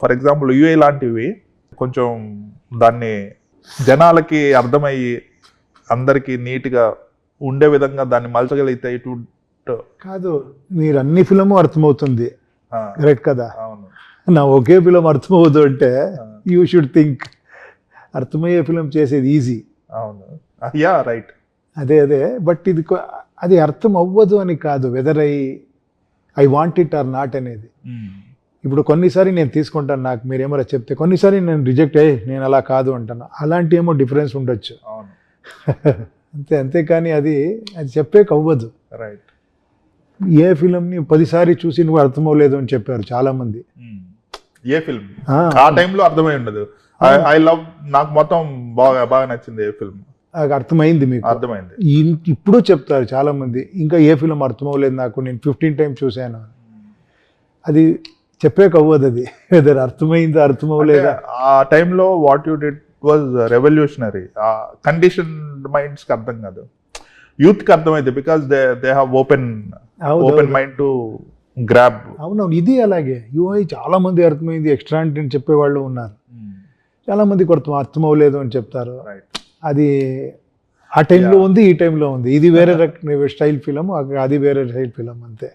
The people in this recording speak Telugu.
ఫర్ ఎగ్జాంపుల్ యుఏ లాంటివి కొంచెం దాన్ని జనాలకి అర్థమయ్యి అందరికి నీట్గా ఉండే విధంగా దాన్ని మలచగలిగితే ఇటు కాదు, మీరు అన్ని ఫిలము అర్థమవుతుంది, కరెక్ట్ కదా? అవును. నా ఒకే ఫిలం అర్థమవుతుంది అంటే యూ షుడ్ థింక్ అర్థమయ్యే ఫిలం చేసేది ఈజీ. అవును, యా రైట్. అదే బట్ ఇది అది అర్థం అవ్వదు అని కాదు, weather I want it or not అనేది. ఇప్పుడు కొన్నిసారి నేను తీసుకుంటాను, నాకు మీరేమో చెప్తే కొన్నిసారి నేను రిజెక్ట్ నేను అలా కాదు అంటాను, అలాంటి ఏమో డిఫరెన్స్ ఉండొచ్చు. అవును. అంతేకాని అది చెప్పేక అవ్వదు. రైట్. ఏ ఫిలంని 10 సారి చూసి నువ్వు అర్థమవ్వలేదు అని చెప్పారు చాలా మంది. ఏ ఫిల్మ్ ఆ టైంలో అర్థమై ఉండదు. ఐ లవ్, నాకు మొత్తం బాగా నచ్చింది ఏ ఫిల్మ్, అర్థమైంది మీకు, అర్థమైంది. ఇప్పుడు చెప్తారు చాలా మంది, ఇంకా ఏ ఫిలం అర్థమవ్వలేదు నాకు, నేను 15 టైమ్స్ చూశాను. అది చెప్పేక అవ్వదు, అది ఏదైనా అర్థమైందా అర్థమవ్వలేదా. ఆ టైంలో what you did was revolutionary. Condition minds కి అర్థం కాదు, యూత్ కి అర్థమైంది, because they have open mind to grab. అవునవును, ఇది అలాగే యూఐ చాలా మంది అర్థమైంది ఎక్స్ట్రా అని చెప్పేవాళ్ళు ఉన్నారు, చాలా మంది అర్థమవ్వలేదు అని చెప్తారు. అది ఆ టైంలో ఉంది, ఈ టైంలో ఉంది, ఇది వేరే స్టైల్ ఫిలం, అది వేరే స్టైల్ ఫిలం, అంతే.